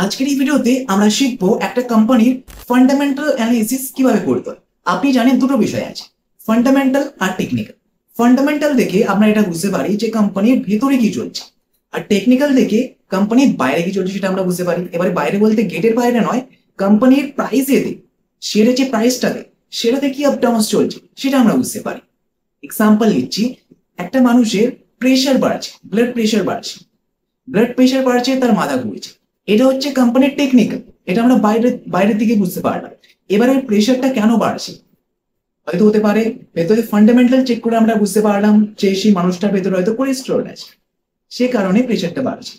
আজকের এই ভিডিওতে আমরা শিখবো একটা কোম্পানির ফান্ডামেন্টাল অ্যানালিসিস কিভাবে করতে হয়। আপনি জানেন দুটো বিষয় আছে, ফান্ডামেন্টাল আর টেকনিক্যাল। ফান্ডামেন্টাল দেখে আমরা এটা বুঝতে পারি যে কোম্পানির ভেতরে কি চলছে, আর টেকনিক্যাল দেখে কোম্পানির বাইরে কি চলছে সেটা আমরা বুঝতে পারি। এবারে বাইরে বলতে গেটের বাইরে নয়, কোম্পানির প্রাইসেতে, শেয়ারের যে প্রাইসটাকে সেটাতে কি আপ ডাউন চলছে সেটা আমরা বুঝতে পারি। এক্সাম্পল নিচ্ছি, একটা মানুষের প্রেশার বাড়ছে, ব্লাড প্রেশার বাড়ছে, তার মাথা ঘুরছে, এটা হচ্ছে কোম্পানির টেকনিক্যাল। এটা আমরা বাইরের দিকে বুঝতে পারলাম। এবারে ওই প্রেশারটা কেন বাড়ছে, হয়তো হতে পারে ভেতরে ফান্ডামেন্টাল চেক করে আমরা বুঝতে পারলাম যে সেই মানুষটার ভেতরে হয়তো কোলেস্টেরল আছে, সে কারণে প্রেশারটা বাড়ছে।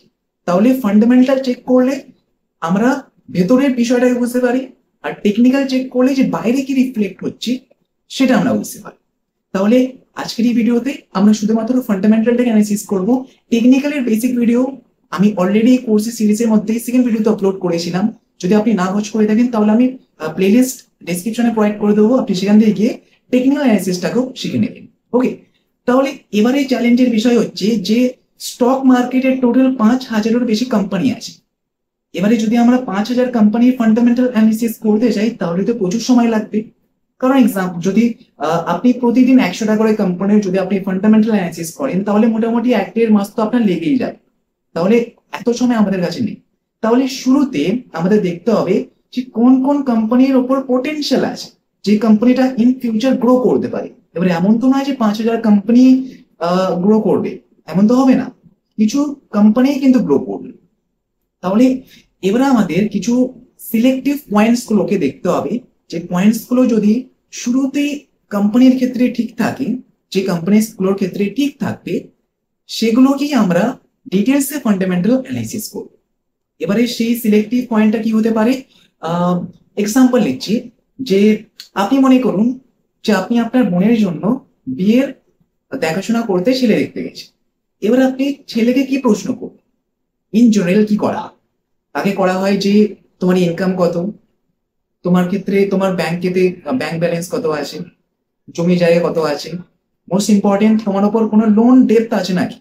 তাহলে ফান্ডামেন্টাল চেক করলে আমরা ভেতরের বিষয়টাকে বুঝতে পারি, আর টেকনিক্যাল চেক করলে যে বাইরে কি রিফ্লেক্ট হচ্ছে সেটা আমরা বুঝতে পারি। তাহলে আজকের এই ভিডিওতে আমরা শুধুমাত্র ফান্ডামেন্টালটাকে অ্যানালাইসিস করব। টেকনিক্যালের বেসিক ভিডিও আমি অলরেডি কোর্সের সিরিজের মধ্যে সেকেন্ড ভিডিওতে আপলোড করেছিলাম। যদি আপনি না ওয়াচ করে থাকেন তাহলে আমি প্লেলিস্ট ডেসক্রিপশনে প্রোভাইড করে দেবো, আপনি সেখান থেকে গিয়ে টেকনিক্যাল অ্যানালাইসিসটাকেও শিখে নেবেন। ওকে, তাহলে এবারে চ্যালেঞ্জের বিষয় হচ্ছে যে স্টক মার্কেটের টোটাল 5,000-এরও বেশি কোম্পানি আছে। এবারে যদি আমরা 5,000 কোম্পানির ফান্ডামেন্টাল অ্যানালিসিস করতে চাই তাহলে তো প্রচুর সময় লাগবে। কারণ এক্সাম্পল যদি আপনি প্রতিদিন 100টা করে কোম্পানির যদি আপনি ফান্ডামেন্টাল অ্যানালিসিস করেন তাহলে মোটামুটি 1-1.5 মাস তো আপনার লেগেই যায়। তাহলে এত সময় আমাদের কাছে নেই। তাহলে শুরুতে আমাদের দেখতে হবে যে কোন কোন কোম্পানির ওপর পোটেনশিয়াল আছে, যে কোম্পানিটা ইন ফিউচার গ্রো করতে পারে। এবারে এমন তো নয় যে 5,000 কোম্পানি গ্রো করবে, এমন তো হবে না, কিছু কোম্পানি কিন্তু গ্রো করবে। তাহলে এবারে আমাদের কিছু সিলেক্টিভ পয়েন্টস গুলোকে দেখতে হবে, যে পয়েন্টস গুলো যদি শুরুতেই কোম্পানির ক্ষেত্রে ঠিক থাকে, যে কোম্পানিজ গুলোর ক্ষেত্রে ঠিক থাকবে, সেগুলোকেই আমরা ডিটেলসে ফান্ডামেন্টাল অ্যানালাইসিস করব। এবারে সেই সিলেক্টিভ পয়েন্টটা কি হতে পারে, এক্সাম্পল নিচ্ছি, যে আপনি মনে করুন যে আপনি আপনার বোনের জন্য বিয়ের দেখাশোনা করতে ছেলে দেখতে গেছেন। এবার আপনি ছেলেকে কি প্রশ্ন করবেন, ইন জেনারেল কি করা হয়? তাকে করা হয় যে তোমার ইনকাম কত, তোমার ক্ষেত্রে তোমার ব্যাংকেতে ব্যাংক ব্যালেন্স কত আছে, জমি জায়গা কত আছে, মোস্ট ইম্পর্টেন্ট তোমার উপর কোনো লোন ডেপ্ট আছে নাকি,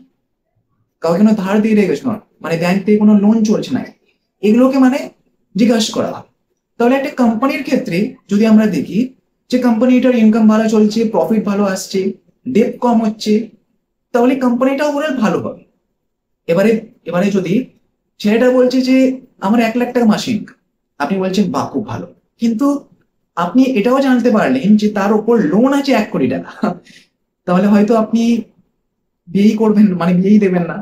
কাউকে কোনো ধার দিয়ে রেখেছো মানে ব্যাংক থেকে কোনো লোন চলছে নাকি, এগুলোকে মানে জিজ্ঞাসা করা হয়। তাহলে একটা কোম্পানির ক্ষেত্রে যদি আমরা দেখি যে কোম্পানিটার ইনকাম ভালো চলছে, প্রফিট ভালো আসছে, ডেপ্ট কম হচ্ছে, তাহলে কোম্পানিটা ওভারঅল ভালো হবে। এবারে এবারে যদি ছেলেটা বলছে যে আমার 1 লাখ টাকা মাসে ইনকাম, আপনি বলছেন বাহ খুব ভালো, কিন্তু আপনি এটাও জানতে পারলেন যে তার উপর লোন আছে 1 কোটি টাকা, তাহলে হয়তো আপনি বিয়েই করবেন, মানে বিয়েই দেবেন না।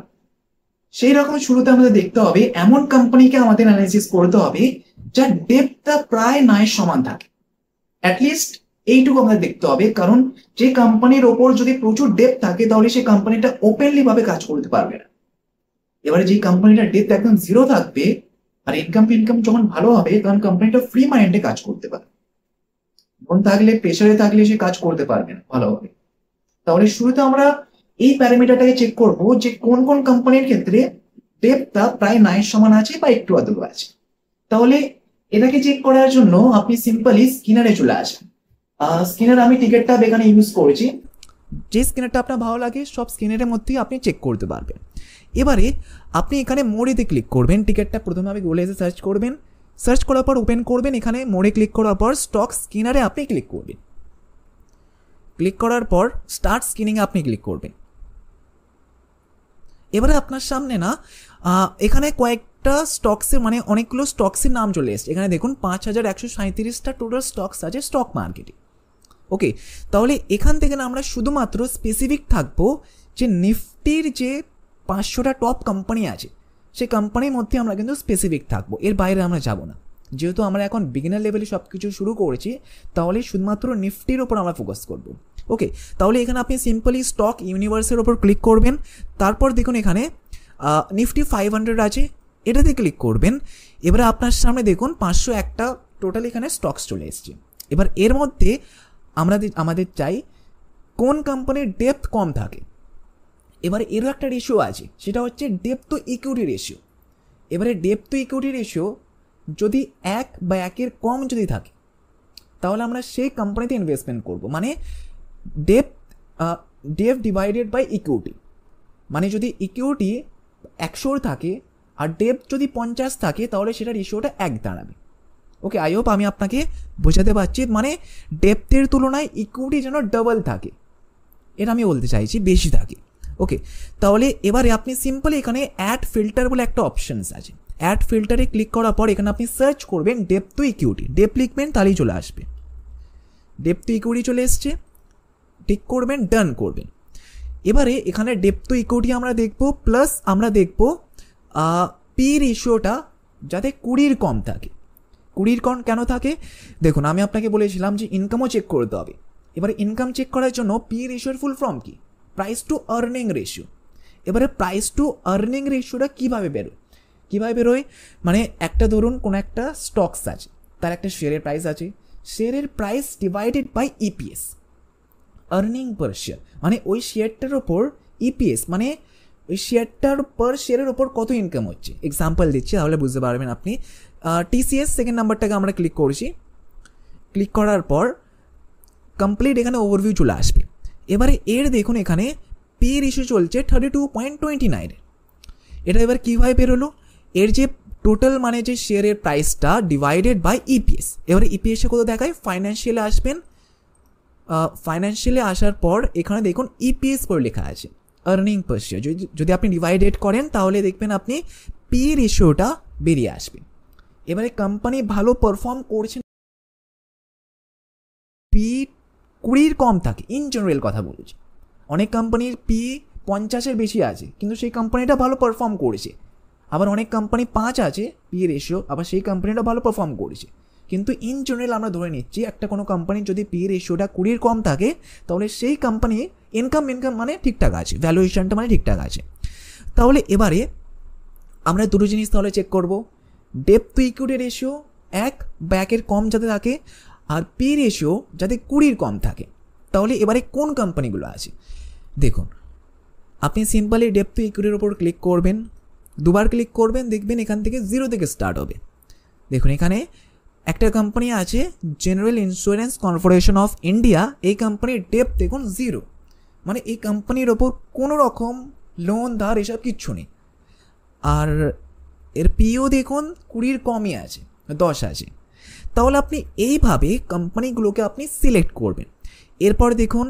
সেই রকম শুরুতে আমাদের দেখতে হবে এমন কোম্পানিকে আমাদের অ্যানালাইসিস করতে হবে যার ডেপ্থটা প্রায় 9 সমান থাকে, অ্যাটলিস্ট এইটুকু আমাদের দেখতে হবে। কারণ যে কোম্পানির ওপর যদি প্রচুর ডেপ্থ থাকে তাহলে সেই কোম্পানিটা ওপেনলি ভাবে কাজ করতে পারবে না। এবারে যে কোম্পানিটার ডেপ্থ একদম জিরো থাকবে আর ইনকাম যখন ভালো হবে তখন কোম্পানিটা ফ্রি মাইন্ডে কাজ করতে পারে, মন থাকলে প্রেসারে থাকলে সে কাজ করতে পারবে না ভালোভাবে। তাহলে শুরুতে আমরা এই প্যারামিটারটাকে চেক করব যে কোন কোন কোম্পানির ক্ষেত্রে ডেপ্থটা প্রায় 9 সমান আছে বা একটু আধটু আছে। তাহলে এটাকে চেক করার জন্য আপনি সিম্পলি স্ক্যানারে চলে আসবেন। স্ক্যানার আমি টিকেট ট্যাব এখানে ইউজ করেছি, যে স্ক্যানারটা আপনার ভালো লাগে সব স্ক্যানারের মধ্যেই আপনি চেক করতে পারবেন। এবারে আপনি এখানে মোড়েতে ক্লিক করবেন, টিকেটটা প্রথমে আপনি গুগলে এসে সার্চ করবেন, সার্চ করার পর ওপেন করবেন, এখানে মোড়ে ক্লিক করার পর স্টক স্ক্যানারে আপনি ক্লিক করবেন, ক্লিক করার পর স্টার্ট স্ক্যানিংয়ে আপনি ক্লিক করবেন। এবারে আপনার সামনে না এখানে কয়েকটা স্টকসের মানে অনেকগুলো স্টকসের নাম চলে এসছে। এখানে দেখুন 5,137টা টোটাল স্টকস আছে স্টক মার্কেটে। ওকে, তাহলে এখান থেকে না আমরা শুধুমাত্র স্পেসিফিক থাকবো যে নিফটির যে 500টা টপ কোম্পানি আছে সেই কোম্পানির মধ্যে আমরা কিন্তু স্পেসিফিক থাকবো, এর বাইরে আমরা যাব না। যেহেতু আমরা এখন বিগিনার লেভেলে সব কিছু শুরু করেছি তাহলে শুধুমাত্র নিফটির ওপর আমরা ফোকাস করব। ওকে, তাহলে এখানে আপনি সিম্পলি স্টক ইউনিভার্সের ওপর ক্লিক করবেন, তারপর দেখুন এখানে নিফটি 500 আছে, এটাতে ক্লিক করবেন। এবারে আপনার সামনে দেখুন 501টা টোটাল এখানে স্টকস চলে এসছে। এবার এর মধ্যে আমাদের চাই কোন কোম্পানির ডেপ্থ কম থাকে। এবারে এরও একটা রেশিও আছে, সেটা হচ্ছে ডেপ্থ টু ইকুইটি রেশিও। এবারে ডেপ্থ টু ইকুইটি রেশিও যদি 1 বা 1-এর কম যদি থাকে তাহলে আমরা সেই কোম্পানিতে ইনভেস্টমেন্ট করব। মানে ডেপ্থ ডিভাইডেড বাই ইকুইটি, মানে যদি ইকুইটি 100 থাকে আর ডেপ্থ যদি 50 থাকে তাহলে সেটা রেশিওটা 1 দাঁড়াবে। ওকে, আই হোপ আমি আপনাকে বোঝাতে পারছি, মানে ডেপ্থের তুলনায় ইকুইটি যেন ডাবল থাকে, এটা আমি বলতে চাইছি, বেশি থাকে। ওকে, তাহলে এবারে আপনি সিম্পলি এখানে অ্যাড ফিল্টার বলে একটা অপশানস আছে, অ্যাড ফিল্টারে ক্লিক করার পর এখানে আপনি সার্চ করবেন ডেপ্থ টু ইকুইটি, ডেপ্থ লিখবেন তাহলেই চলে আসবে, ডেপ্থ টু ইকুইটি চলে এসছে, টিক করবেন, ডান করবেন। এবারে এখানে ডেপ্থ টু ইকুইটি আমরা দেখব, প্লাস আমরা দেখব পি রেশিওটা যাতে 20 কম থাকে। 20 কম কেন থাকে দেখুন, আমি আপনাকে বলেছিলাম যে ইনকামও চেক করতে হবে। এবারে ইনকাম চেক করার জন্য পি রেশিওর ফুল ফর্ম কি? Price two earning ratio. এবারে প্রাইস টু আর্নিং রেশিওটা কীভাবে বেরোয়, মানে একটা ধরুন কোনো একটা স্টকস আছে, তার একটা শেয়ারের প্রাইস আছে, শেয়ারের price divided by EPS, earning per share, মানে ওই শেয়ারটার ওপর ইপিএস, মানে ওই শেয়ারটার পার শেয়ারের ওপর কত ইনকাম হচ্ছে। এক্সাম্পল দিচ্ছি তাহলে বুঝতে পারবেন আপনি। টিসিএস সেকেন্ড নাম্বারটাকে আমরা ক্লিক করছি, ক্লিক করার পর কমপ্লিট এখানে ওভারভিউ চলে আসবে। এবারে এর দেখুন এখানে পি রেশিও চলছে 32.29। এটা এবার কীভাবে বেরোলো, এর যে টোটাল মানে যে শেয়ারের প্রাইসটা ডিভাইডেড বাই ইপিএস। এবারে ইপিএসে কত দেখায়, ফাইন্যান্সিয়ালে আসবেন, ফাইন্যান্সিয়ালে আসার পর এখানে দেখুন ইপিএস করে লেখা আছে, আর্নিং পার শেয়ার। যদি আপনি ডিভাইডেড করেন তাহলে দেখবেন আপনি পি রেশিওটা বেরিয়ে আসবে। এবারে কোম্পানি ভালো পারফর্ম করছে, পি 20 কম থাকে, ইন জেনারেল কথা বলছি। অনেক কোম্পানির পি 50-এর বেশি আছে কিন্তু সেই কোম্পানিটা ভালো পারফর্ম করেছে, আবার অনেক কোম্পানি 5 আছে পি রেশিও, আবার সেই কোম্পানিটা ভালো পারফর্ম করেছে। কিন্তু ইন জেনারেল আমরা ধরে নিচ্ছি একটা কোনো কোম্পানির যদি পি রেশিওটা 20 কম থাকে তাহলে সেই কোম্পানি ইনকাম মানে ঠিকঠাক আছে, ভ্যালুয়েশনটা মানে ঠিকঠাক আছে। তাহলে এবারে আমরা দুটো জিনিস তাহলে চেক করব, ডেপ্থ টু ইকুইটি রেশিও 1 বা 1-এর কম যাতে থাকে, আর পি রেশিও যাতে 20 কম থাকে। তাহলে এবারে কোন কোম্পানিগুলো আছে দেখুন, আপনি সিম্পলি ডেপ্থ টু ইকুইটির ওপর ক্লিক করবেন, দুবার ক্লিক করবেন, দেখবেন এখান থেকে 0 থেকে স্টার্ট হবে। দেখুন এখানে একটা কোম্পানি আছে general insurance corporation of India, এই কোম্পানির ডেপ্থ দেখুন 0, মানে এই কোম্পানির ওপর কোনো রকম লোন ধার এসব কিচ্ছু নেই। আর এর পিও দেখুন 20-এর কমই আছে, 10 আছে। তাহলে আপনি এইভাবে কোম্পানিগুলোকে আপনি সিলেক্ট করবেন। এরপর দেখুন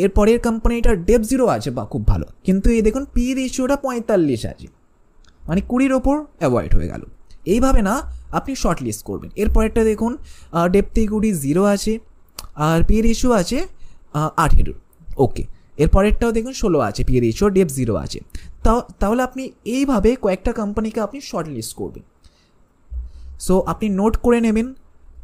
এরপরের কোম্পানিটার ডেপ্থ 0 আছে, বা খুব ভালো, কিন্তু এই দেখুন পি রেশিওটা 45 আছে, মানে 20-এর ওপর অ্যাভয়েড হয়ে গেল। এইভাবে না আপনি শর্ট লিস্ট করবেন। এরপরেরটা দেখুন ডেপ্থ ইকুইটি 0 আছে আর পি রেশিও আছে 18। ওকে, এরপরেরটাও দেখুন 16 আছে, পি রেশিও, ডেপ্থ 0 আছে। তাহলে আপনি এইভাবে কয়েকটা কোম্পানিকে আপনি শর্ট লিস্ট করবেন। সো আপনি নোট করে নেবেন,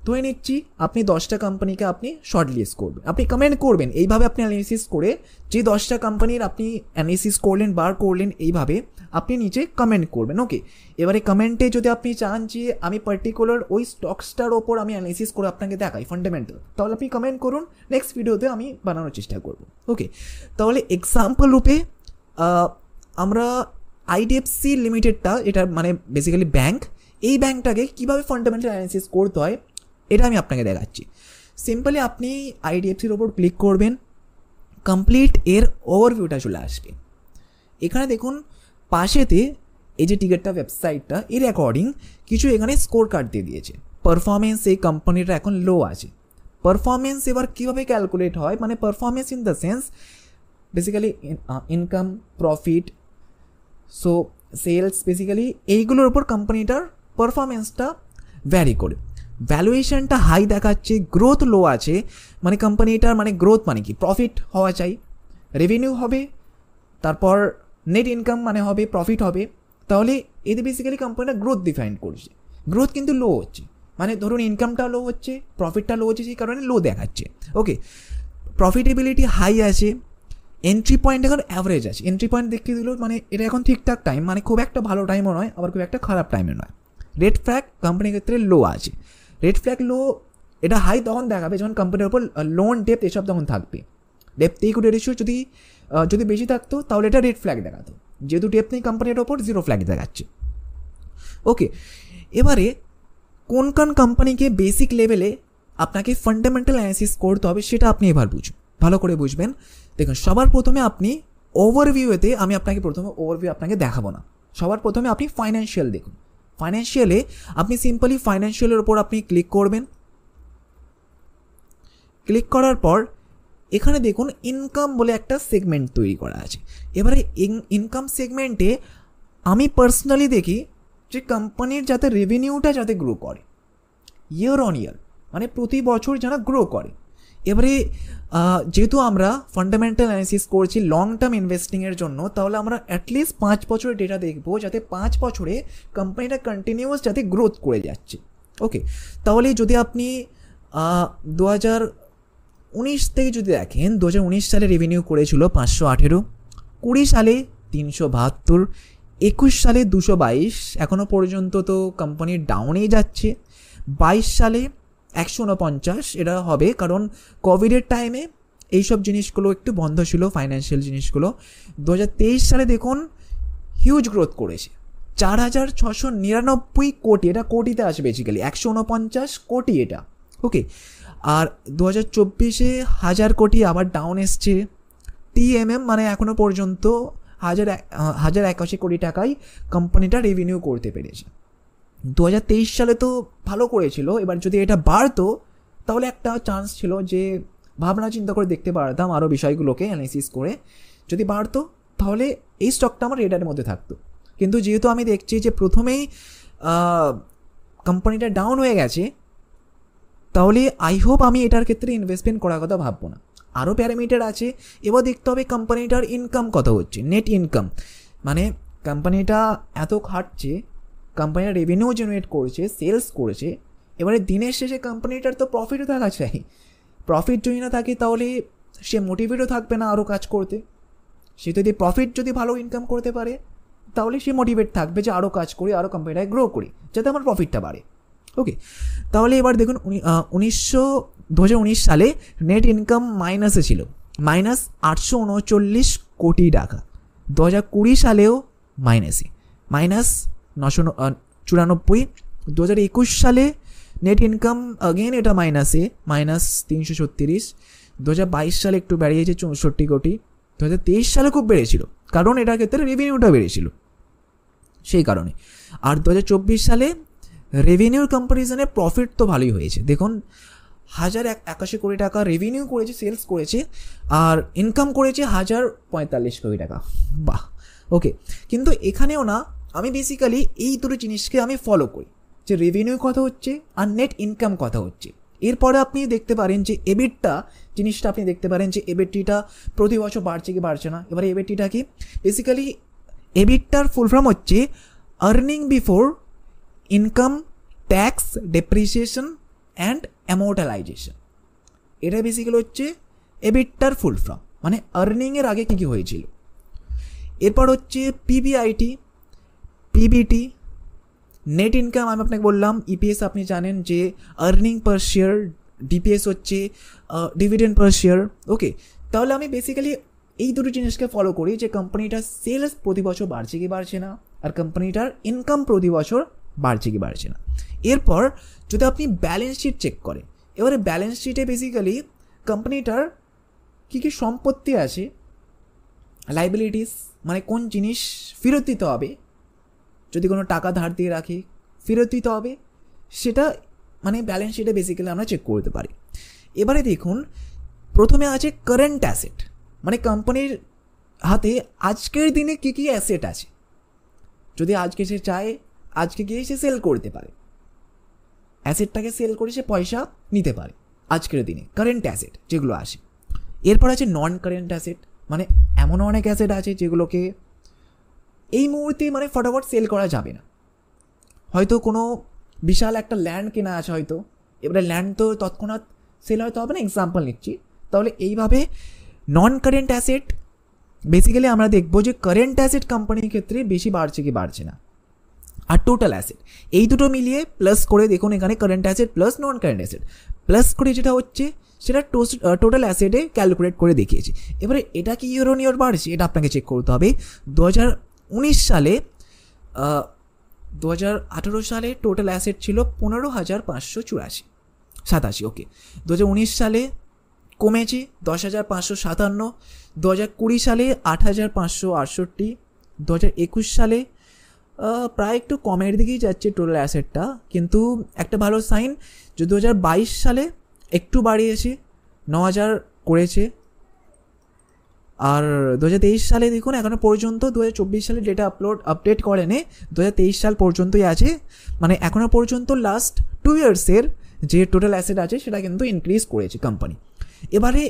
ধরে নিচ্ছি আপনি 10টা কোম্পানিকে আপনি শর্ট লিস্ট করবেন, আপনি কমেন্ট করবেন। এইভাবে আপনি অ্যানালিসিস করে যে 10টা কোম্পানির আপনি অ্যানালিসিস করলেন, বার করলেন, এইভাবে আপনি নিচে কমেন্ট করবেন। ওকে, এবারে কমেন্টে যদি আপনি চান যে আমি পার্টিকুলার ওই স্টকসটার ওপর আমি অ্যানালিসিস করে আপনাকে দেখাই ফান্ডামেন্টাল, তাহলে আপনি কমেন্ট করুন, নেক্সট ভিডিওতে আমি বানানোর চেষ্টা করব। ওকে, তাহলে এক্সাম্পল রূপে আমরা আইডিএফসি লিমিটেডটা, এটা মানে বেসিক্যালি ব্যাংক, এই ব্যাংকটাকে কীভাবে ফান্ডামেন্টাল অ্যানালিসিস করতে হয় এটা আমি আপনাকে দেখাচ্ছি। সিম্পলি আপনি আইডিএফসির ওপর ক্লিক করবেন, কমপ্লিট এর ওভারভিউটা চলে আসবে। এখানে দেখুন পাশেতে এই যে টিকেটটা ওয়েবসাইটটা, এর অ্যাকর্ডিং কিছু এখানে স্কোর কার্ড দিয়ে দিয়েছে। পারফরমেন্স এই কোম্পানিটা এখন লো আছে। পারফরমেন্স এবার কীভাবে ক্যালকুলেট হয়, মানে performance in the sense basically income, profit, so sales, basically এইগুলোর ওপর কোম্পানিটার পারফরমেন্সটা ভ্যারি করে। ভ্যালুয়েশনটা হাই দেখাচ্ছে, গ্রোথ লো আছে, মানে কোম্পানিটার মানে গ্রোথ মানে কি, প্রফিট হওয়া চাই, রেভিনিউ হবে, তারপর নেট ইনকাম মানে হবে, প্রফিট হবে। তাহলে এতে বেসিক্যালি কোম্পানিটা গ্রোথ ডিফাইন করছে। গ্রোথ কিন্তু লো হচ্ছে, মানে ধরুন ইনকামটা লো হচ্ছে, প্রফিটটা লো হচ্ছে, সেই কারণে লো দেখাচ্ছে। ওকে, প্রফিটেবিলিটি হাই আছে, এন্ট্রি পয়েন্ট এখন অ্যাভারেজ আছে। এন্ট্রি পয়েন্ট দেখিয়ে দিল, মানে এটা এখন ঠিকঠাক টাইম, মানে খুব একটা ভালো টাইমও নয়, আবার খুব একটা খারাপ টাইমও নয়। রেড ফ্ল্যাগ কোম্পানির ক্ষেত্রে লো আছে। রেড ফ্ল্যাগ লো, এটা হাই তখন দেখাবে যখন কোম্পানির ওপর লোন, ডেপ্থ এসব তখন থাকবে। ডেপ্থ ইকুইটি রেশিও যদি বেশি থাকতো তাহলে এটা রেড ফ্ল্যাগ দেখাতো, যেহেতু ডেপ্থ নেই কোম্পানির ওপর 0 ফ্ল্যাগ দেখাচ্ছে। ওকে, এবারে কোন কোন কোম্পানিকে বেসিক লেভেলে আপনাকে ফান্ডামেন্টাল অ্যানালিসিস করতে হবে সেটা আপনি এবার বুঝুন, ভালো করে বুঝবেন। দেখুন সবার প্রথমে আপনি ওভারভিউতে, আমি আপনাকে প্রথমে ওভারভিউ আপনাকে দেখাবো না, সবার প্রথমে আপনি ফাইন্যান্সিয়াল দেখুন। ফাইন্যান্সিয়ালে আপনি সিম্পলি ফাইন্যান্সিয়ালের ওপর আপনি ক্লিক করবেন। ক্লিক করার পর এখানে দেখুন ইনকাম বলে একটা সেগমেন্ট তৈরি করা আছে। এবারে ইনকাম সেগমেন্টে আমি পার্সোনালি দেখি যে কোম্পানির যাতে রেভিনিউটা যাতে গ্রো করে ইয়ার অন ইয়ার, মানে প্রতি বছর যেন গ্রো করে। এবারে যেহেতু আমরা ফান্ডামেন্টাল অ্যানালিসিস করছি লং টার্ম ইনভেস্টিংয়ের জন্য, তাহলে আমরা অ্যাটলিস্ট 5 বছরের ডেটা দেখবো, যাতে 5 বছরে কোম্পানিটা কন্টিনিউয়াস যাতে গ্রোথ করে যাচ্ছে। ওকে, তাহলে যদি আপনি 2019 থেকে যদি দেখেন, 2019 সালে রেভিনিউ করেছিল 518, 20 সালে 372, 21 সালে 222, এখনও পর্যন্ত তো কোম্পানির ডাউনেই যাচ্ছে। 22 সালে 149, এটা হবে কারণ কোভিডের টাইমে এইসব জিনিসগুলো একটু বন্ধ ছিল, ফাইন্যান্সিয়াল জিনিসগুলো। 2023 সালে দেখুন হিউজ গ্রোথ করেছে, 4699 কোটি, এটা কোটিতে আসে বেসিক্যালি, 149 কোটি এটা। ওকে, আর 2024-এ 1000 কোটি, আবার ডাউন এসছে। টিএমএম মানে এখনও পর্যন্ত 1081 কোটি টাকায় কোম্পানিটা রেভিনিউ করতে পেরেছে। 2023 সালে তো ভালো করেছিল, এবার যদি এটা বাড়তো তাহলে একটা চান্স ছিল যে ভাবনা চিন্তা করে দেখতে পারতাম আরও বিষয়গুলোকে অ্যানালিসিস করে, যদি বাড়তো তাহলে এই স্টকটা আমার রেডারের মধ্যে থাকতো। কিন্তু যেহেতু আমি দেখছি যে প্রথমেই কোম্পানিটা ডাউন হয়ে গেছে, তাহলে আই হোপ আমি এটার ক্ষেত্রে ইনভেস্টমেন্ট করার কথা ভাববো না। আরও প্যারামিটার আছে, এবার দেখতে হবে কোম্পানিটার ইনকাম কত হচ্ছে, নেট ইনকাম, মানে কোম্পানিটা এত খাটছে, কোম্পানিটা রেভিনিউ জেনারেট করছে, সেলস করেছে, এবারে দিনের শেষে কোম্পানিটার তো প্রফিটও থাকা চাই। প্রফিট যদি না থাকে তাহলে সে মোটিভেটও থাকবে না আরও কাজ করতে। সে যদি প্রফিট যদি ভালো ইনকাম করতে পারে তাহলে সে মোটিভেট থাকবে যে আরও কাজ করি, আরও কোম্পানিটায় গ্রো করি, যাতে আমার প্রফিটটা বাড়ে। ওকে, তাহলে এবার দেখুন 2019 সালে নেট ইনকাম মাইনাসে ছিল, -839 কোটি টাকা। 2020 সালেও মাইনাসে, -994। 2021 সালে নেট ইনকাম अगेन এটা মাইনাসে, -336। 2022 সালে একটু বেড়েছে 64 কোটি। 2023 সালে খুব বেড়েছিল কারণ এটার ক্ষেত্রে রেভিনিউটা বেড়েছিল সেই কারণে। আর 2024 সালে রেভিনিউর কম্পারিজনে প্রফিট তো ভালোই হয়েছে, দেখুন 1081 কোটি টাকা রেভিনিউ করেছে, সেলস করেছে, আর ইনকাম করেছে 1045 কোটি টাকা। বাহ, ওকে। কিন্তু এখানেও না, আমি বেসিক্যালি এই দুটো জিনিসকে আমি ফলো করি, যে রেভিনিউ কত হচ্ছে আর নেট ইনকাম কত হচ্ছে। এরপরে আপনি দেখতে পারেন যে এবিটটা জিনিসটা আপনি দেখতে পারেন যে এবিটিটা প্রতি বছর বাড়ছে কি বাড়ছে না। এবারে এবিটিটা কি, বেসিক্যালি এবিটটার ফুল ফর্ম হচ্ছে earning before income tax depreciation and amortization. এটা বেসিক্যালি হচ্ছে এবিটটার ফুল ফর্ম, মানে আর্নিংয়ের আগে কী কী হয়েছিল। এরপর হচ্ছে পিবিআইটি, পিবিটি, নেট ইনকাম আমি আপনাকে বললাম, ইপিএস আপনি জানেন যে আর্নিং পার শেয়ার, ডিপিএস হচ্ছে ডিভিডেন্ড পার শেয়ার। ওকে, তাহলে আমি বেসিক্যালি এই দুটো জিনিসকে ফলো করি যে কোম্পানিটার সেলস প্রতি বছর বাড়ছে কি বাড়ছে না, আর কোম্পানিটার ইনকাম প্রতি বছর বাড়ছে কি বাড়ছে না। এরপর যদি আপনি ব্যালেন্স শিট চেক করেন, এবারে ব্যালেন্স শিটে বেসিক্যালি কোম্পানিটার কী কী সম্পত্তি আছে, লাইবিলিটিস মানে কোন জিনিস ফেরত দিতে হবে, যদি কোনো টাকা ধার দিয়ে রাখি ফেরত দিতে হবে, সেটা মানে ব্যালেন্স শিটে বেসিক্যালি আমরা চেক করতে পারি। এবারে দেখুন প্রথমে আছে কারেন্ট অ্যাসেট, মানে কোম্পানির হাতে আজকের দিনে কী কী অ্যাসেট আছে, যদি আজকে সে চায় আজকে গিয়ে সে সেল করতে পারে, অ্যাসেটটাকে সেল করে সে পয়সা নিতে পারে আজকের দিনে, কারেন্ট অ্যাসেট যেগুলো আসে। এরপর আছে নন কারেন্ট অ্যাসেট, মানে এমনও অনেক অ্যাসেট আছে যেগুলোকে এই মুহূর্তে মানে ফটাফট সেল করা যাবে না। হয়তো কোনো বিশাল একটা ল্যান্ড কেনা আছে হয়তো, এবারে ল্যান্ড তো তৎক্ষণাৎ সেল হয়তো হবে না, এক্সাম্পল নিচ্ছি। তাহলে এইভাবে নন কারেন্ট অ্যাসেট বেসিক্যালি আমরা দেখবো যে কারেন্ট অ্যাসেট কোম্পানির ক্ষেত্রে বেশি বাড়ছে কি বাড়ছে না, আর টোটাল অ্যাসেট এই দুটো মিলিয়ে প্লাস করে দেখুন এখানে কারেন্ট অ্যাসেট প্লাস নন কারেন্ট অ্যাসেট প্লাস করে যেটা হচ্ছে সেটা টোটাল অ্যাসেটে ক্যালকুলেট করে দেখিয়েছি। এবারে এটা কি ইয়ার অন ইয়ার বাড়ছে, এটা আপনাকে চেক করতে হবে। 2019 সালে 2018 সালে টোটাল অ্যাসেট ছিল 15,587। ওকে, 2019 সালে কমেছে 10,557, 2020 সালে 8,568, 2021 সালে প্রায় একটু কমের দিকেই যাচ্ছে টোটাল অ্যাসেটটা, কিন্তু একটা ভালো সাইন যে 2022 সালে একটু বাড়িয়েছে, 9,000 করেছে। আর 2023 সালে দেখুন এখনও পর্যন্ত 2024 সালে ডেটা আপডেট করেনি, 2023 সাল পর্যন্তই আছে, মানে এখনও পর্যন্ত লাস্ট 2 ইয়ার্সের যে টোটাল অ্যাসেট আছে সেটা কিন্তু ইনক্রিজ করেছে কোম্পানি। এবারে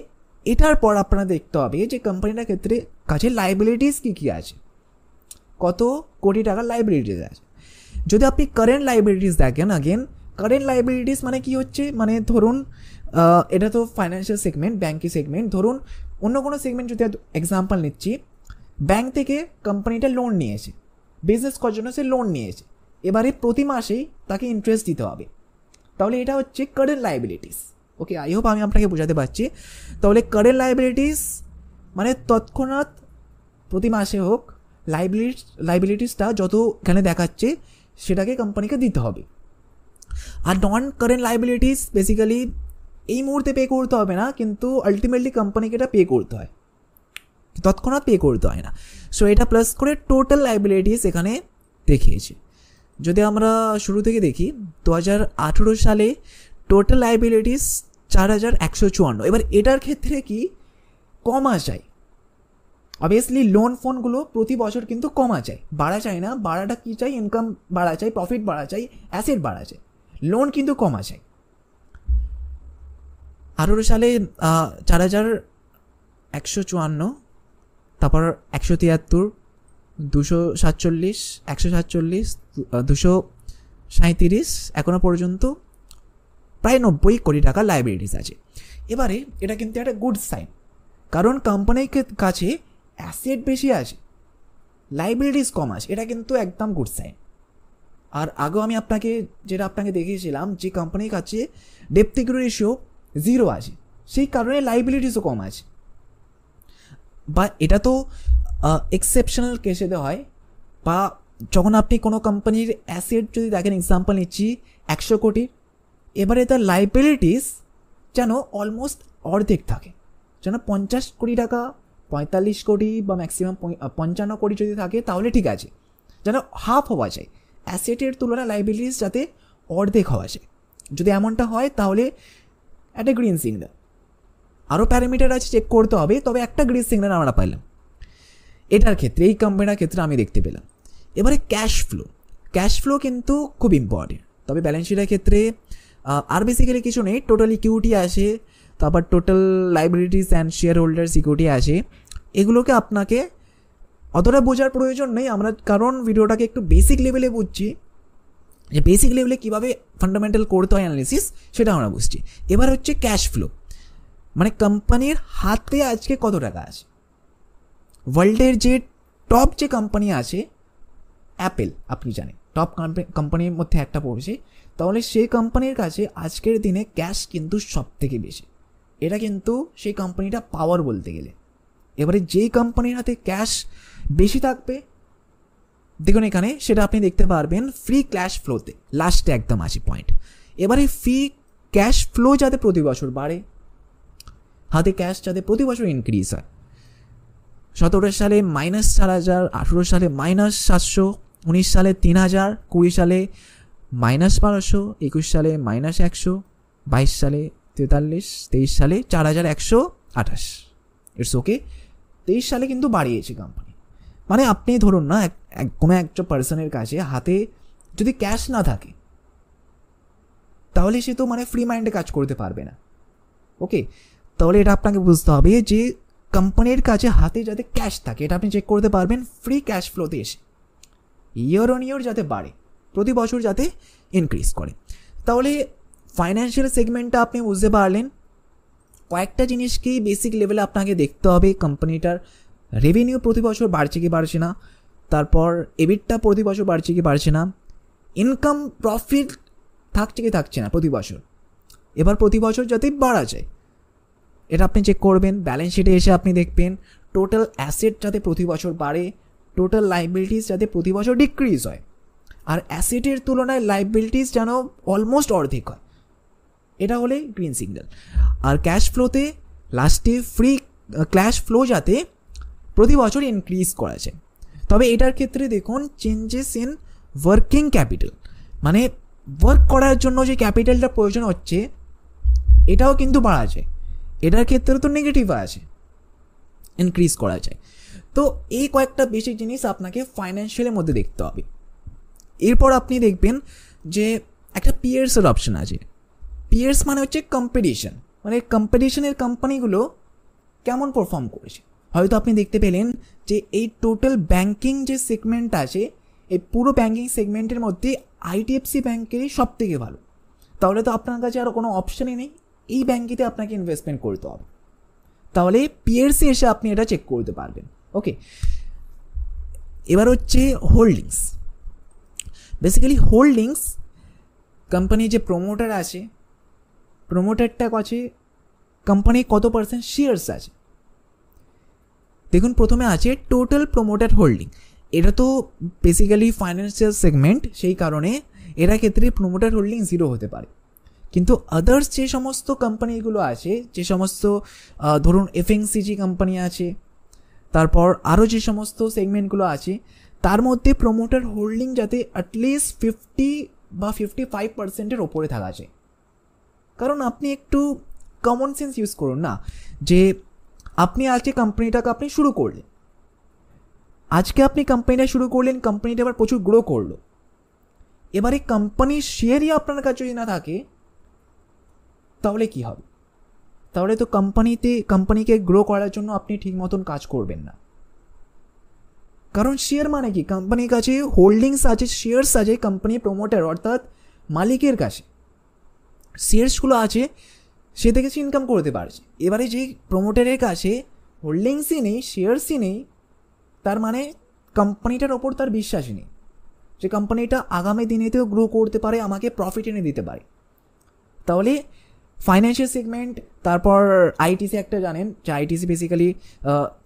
এটার পর আপনারা দেখতে হবে যে কোম্পানিটার ক্ষেত্রে কাছে লাইবিলিটিস কী কী আছে, কত কোটি টাকার লাইবিলিটিস আছে। যদি আপনি কারেন্ট লাইবিলিটিস দেখেন, আগেন কারেন্ট লাইবিলিটিস মানে কি হচ্ছে, মানে ধরুন এটা তো ফাইন্যান্সিয়াল সেগমেন্ট, ব্যাঙ্কিং সেগমেন্ট, ধরুন অন্য কোনো সেগমেন্ট যদি এক্সাম্পল নিচ্ছি, ব্যাঙ্ক থেকে কোম্পানিটা লোন নিয়েছে, বিজনেস করার জন্য সে লোন নিয়েছে, এবারে প্রতি মাসেই তাকে ইন্টারেস্ট দিতে হবে, তাহলে এটা হচ্ছে current liabilities. Okay, I hope আমি আপনাকে বোঝাতে পারছি। তাহলে কারেন্ট লাইবিলিটিস মানে তৎক্ষণাৎ প্রতি মাসে হোক লাইবিলিটিসটা যত এখানে দেখাচ্ছে সেটাকে কোম্পানিকে দিতে হবে। আর নন কারেন্ট লাইবিলিটিস বেসিক্যালি এই মুহূর্তে পে করতে হবে না, কিন্তু আলটিমেটলি কোম্পানিকে এটা পে করতে হয়, তৎক্ষণাৎ পে করতে হয় না। সো এটা প্লাস করে টোটাল লাইবিলিটিস এখানে দেখিয়েছে। যদি আমরা শুরু থেকে দেখি 2018 সালে টোটাল লাইবিলিটিস 4,154। এবার এটার ক্ষেত্রে কি কমা চাই, অবভিয়াসলি লোন ফোনগুলো প্রতি বছর কিন্তু কমা চাই, বাড়া চাই না। বাড়াটা কী চাই, ইনকাম বাড়া চাই, প্রফিট বাড়া চাই, অ্যাসেট বাড়া চাই, লোন কিন্তু কমা চাই। 18 সালে 4,154, তারপর 173, 247, 147, 237, এখনও পর্যন্ত প্রায় 90 কোটি টাকার লাইবিলিটিস আছে। এবারে এটা কিন্তু একটা গুড সাইন, কারণ কোম্পানির কাছে অ্যাসেট বেশি আছে, লাইবিলিটিস কম আছে, এটা কিন্তু একদম গুড সাইন। আর আগেও আমি আপনাকে দেখিয়েছিলাম যে কোম্পানির কাছে ডেপ্ট ইকুইটি রেশিও 0 আছে, সেই কারণে লাইবিলিটিসও কম আছে। বা এটা তো এক্সেপশনাল কেসেতে হয়, বা যখন আপনি কোনো কোম্পানির অ্যাসেট যদি দেখেন, এক্সাম্পল নিচ্ছি 100 কোটি, এবারে তার লাইবিলিটিস যেন অলমোস্ট অর্ধেক থাকে, যেন 50 কোটি টাকা, 45 কোটি বা ম্যাক্সিমাম 55 কোটি যদি থাকে তাহলে ঠিক আছে, যেন হাফ হওয়া যায়, অ্যাসেটের তুলনায় লাইবিলিটিস যাতে অর্ধেক হওয়া যায়। যদি এমনটা হয় তাহলে একটা গ্রিন সিগন্যাল। আরও প্যারামিটার আছে চেক করতে হবে, তবে একটা গ্রিন সিগন্যাল আমরা পেলাম এটার ক্ষেত্রে, এই কোম্পানিটার ক্ষেত্রে আমি দেখতে পেলাম। এবারে ক্যাশ ফ্লো কিন্তু খুব ইম্পর্টেন্ট, তবে ব্যালেন্স শিটের ক্ষেত্রে আর বেসিক্যালি কিছু নেই, টোটাল ইকুইটি আছে, তারপর total liabilities and share holders equity আছে। এগুলোকে আপনাকে অতটা বোঝার প্রয়োজন নেই আমরা, কারণ ভিডিওটাকে একটু বেসিক লেভেলে বুঝছি, যে বেসিক লেভেলে কীভাবে ফান্ডামেন্টাল করতে হয় অ্যানালিসিস সেটা আমরা বুঝছি। এবার হচ্ছে ক্যাশ ফ্লো, মানে কোম্পানির হাতে আজকে কত টাকা আছে। ওয়ার্ল্ডের যে টপ যে কোম্পানি আছে অ্যাপেল, আপনি জানেন টপ কোম্পানির মধ্যে একটা পড়ছে, তাহলে সেই কোম্পানির কাছে আজকের দিনে ক্যাশ কিন্তু সব থেকে বেশি। এটা কিন্তু সেই কোম্পানিটা পাওয়ার বলতে গেলে। এবারে যেই কোম্পানির হাতে ক্যাশ বেশি থাকবে, দেখুন এখানে সেটা আপনি দেখতে পারবেন ফ্রি ক্যাশ ফ্লোতে লাস্টে একদম আছে পয়েন্ট। এবারে ফ্রি ক্যাশ ফ্লো যাতে প্রতি বছর বাড়ে, হাতে ক্যাশ যাতে প্রতি বছর ইনক্রিজ হয়। 17 সালে -4,000, 18 সালে -700, 19 সালে 3,000, 20 সালে -1200, 21 সালে -100, 22 সালে 43, 23 সালে 4,128। ইটস ওকে, 23 সালে কিন্তু বাড়িয়েছে কোম্পানি। মানে আপনি ধরুন না কোনো একটা পার্সনের কাছে হাতে যদি ক্যাশ না থাকে তাহলে সে তো মানে ফ্রি মাইন্ডে কাজ করতে পারবে না। ওকে, তাহলে এটা আপনাকে বুঝতে হবে যে কোম্পানির কাছে হাতে যাতে ক্যাশ থাকে, এটা আপনি চেক করতে পারবেন ফ্রি ক্যাশ ফ্লোতে এসে, ইয়ার অন ইয়ার যাতে বাড়ে, প্রতি বছর যাতে ইনক্রিজ করে। তাহলে ফাইন্যান্সিয়াল সেগমেন্টটা আপনি বুঝতে পারলেন। কয়েকটা জিনিসকেই বেসিক লেভেলে আপনাকে দেখতে হবে, কোম্পানিটার রেভিনিউ প্রতি বছর বাড়ছে কি বাড়ছে না, তারপর এবিটটা প্রতি বছর বাড়ছে কি বাড়ছে না, ইনকাম প্রফিট থাকছে কি থাকছে না প্রতি বছর, এবার প্রতি বছর যাতে বাড়া যায় এটা আপনি চেক করবেন। ব্যালেন্স শিটে এসে আপনি দেখবেন টোটাল অ্যাসেট যাতে প্রতি বছর বাড়ে, টোটাল লাইবিলিটিস যাতে প্রতি বছর ডিক্রিজ হয়, আর অ্যাসেটের তুলনায় লাইবিলিটিস যেন অলমোস্ট অর্ধেক হয়, এটা হলে গ্রিন সিগন্যাল। আর ক্যাশ ফ্লোতে লাস্টে ফ্রি ক্যাশ ফ্লো যাতে প্রতি বছর ইনক্রিজ করা যায়। তবে এটার ক্ষেত্রে দেখুন চেঞ্জেস ইন ওয়ার্কিং ক্যাপিটাল, মানে ওয়ার্ক করার জন্য যে ক্যাপিটালটা প্রয়োজন হচ্ছে এটাও কিন্তু বাড়া যায়। এটার ক্ষেত্রে তো নেগেটিভ আছে, ইনক্রিজ করা যায়। তো এই কয়েকটা বেসিক জিনিস আপনাকে ফাইন্যান্সিয়ালের মধ্যে দেখতে হবে। এরপর আপনি দেখবেন যে একটা পিয়ার্সের অপশন আছে। পিয়ার্স মানে হচ্ছে কম্পিটিশন, মানে কম্পিটিশনের কোম্পানিগুলো কেমন পারফর্ম করেছে। হয়তো আপনি দেখতে পেলেন যে এই টোটাল ব্যাঙ্কিং যে সেগমেন্ট আছে, এই পুরো ব্যাঙ্কিং সেগমেন্টের মধ্যে আইডিএফসি ব্যাঙ্কেরই সব থেকে ভালো। তাহলে তো আপনার কাছে আর কোনো অপশানই নেই, এই ব্যাঙ্কেতে আপনাকে ইনভেস্টমেন্ট করতে হবে। তাহলে পিয়ার্সে এসে আপনি এটা চেক করতে পারবেন। ওকে, এবার হচ্ছে হোল্ডিংস। বেসিক্যালি হোল্ডিংস কোম্পানির যে প্রমোটার আছে, প্রমোটারটা আছে কোম্পানির কত পার্সেন্ট শেয়ার্স আছে। দেখুন প্রথমে আছে টোটাল প্রমোটার হোল্ডিং। এটা তো বেসিক্যালি ফাইন্যান্সিয়াল সেগমেন্ট, সেই কারণে এরা ক্ষেত্রে প্রমোটার হোল্ডিং 0 হতে পারে। কিন্তু আদার্স যে সমস্ত কোম্পানিগুলো আছে, যে সমস্ত ধরুন এফএমসিজি কোম্পানি আছে, তারপর আরও যে সমস্ত সেগমেন্টগুলো আছে, তার মধ্যে প্রমোটার হোল্ডিং যাতে অ্যাটলিস্ট 50 বা 55% ওপরে থাকা যায়। কারণ আপনি একটু কমন সেন্স ইউজ করুন না, যে আপনি আজকে কোম্পানিটাকে আপনি শুরু করলেন, আজকে আপনি কোম্পানিটা শুরু করলেন, কোম্পানিটা এবার প্রচুর গ্রো করলো। এবারে কোম্পানির শেয়ারই আপনার কাছে যদি না থাকে তাহলে কি হবে? তাহলে তো কোম্পানিকে গ্রো করার জন্য আপনি ঠিক মতন কাজ করবেন না। কারণ শেয়ার মানে কি, কোম্পানির কাছে হোল্ডিংস আছে, শেয়ার্স আছে, কোম্পানির প্রমোটার অর্থাৎ মালিকের কাছে শেয়ার্সগুলো আছে, সে থেকে সে ইনকাম করতে পারছে। এবারে যে প্রমোটারের কাছে হোল্ডিংসই নেই, শেয়ার্সই নেই, তার মানে কোম্পানিটার ওপর তার বিশ্বাসই নেই যে কোম্পানিটা আগামী দিনেতেও গ্রো করতে পারে, আমাকে প্রফিট এনে দিতে পারে। তাহলে ফাইন্যান্সিয়াল সেগমেন্ট, তারপর আইটিসি একটা জানেন যে আইটিসি বেসিক্যালি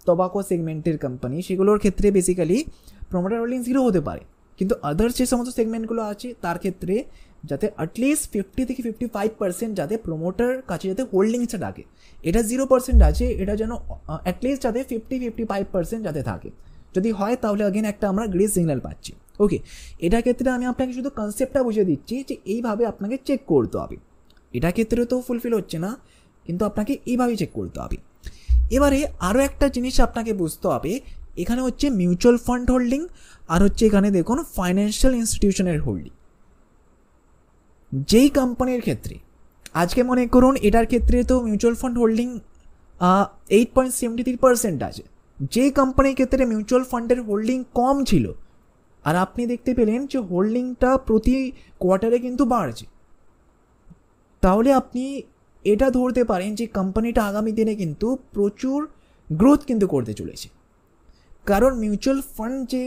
টোবাকো সেগমেন্টের কোম্পানি, সেগুলোর ক্ষেত্রে বেসিক্যালি প্রমোটার হোল্ডিং 0 হতে পারে। কিন্তু আদার্স যে সমস্ত সেগমেন্টগুলো আছে তার ক্ষেত্রে যাতে অ্যাটলিস্ট 50 থেকে 55% যাতে প্রমোটার কাছে যাতে হোল্ডিংসটা থাকে, এটা 0% আছে, এটা যেন অ্যাটলিস্ট যাতে 50-55% যাতে থাকে। যদি হয় তাহলে আগেন একটা আমরা গ্রিন সিগন্যাল পাচ্ছি। ওকে, এটার ক্ষেত্রে আমি আপনাকে শুধু কনসেপ্টটা বুঝিয়ে দিচ্ছি যে এইভাবে আপনাকে চেক করতে হবে। এটা ক্ষেত্রে তো ফুলফিল হচ্ছে না, কিন্তু আপনাকে এইভাবেই চেক করতে হবে। এবারে আরও একটা জিনিস আপনাকে বুঝতে হবে, এখানে হচ্ছে মিউচুয়াল ফান্ড হোল্ডিং, আর হচ্ছে এখানে দেখুন ফাইন্যান্সিয়াল ইনস্টিটিউশনের হোল্ডিং। যেই কোম্পানির ক্ষেত্রে আজকে মনে করুন এটার ক্ষেত্রে তো মিউচুয়াল ফান্ড হোল্ডিং 8.73% আছে, যেই কোম্পানির ক্ষেত্রে মিউচুয়াল ফান্ডের হোল্ডিং কম ছিল, আর আপনি দেখতে পেলেন যে হোল্ডিংটা প্রতি কোয়ার্টারে কিন্তু বাড়ছে, তাহলে আপনি এটা ধরতে পারেন যে কোম্পানিটা আগামী দিনে কিন্তু প্রচুর গ্রোথ কিন্তু করতে চলেছে। কারণ মিউচুয়াল ফান্ড যে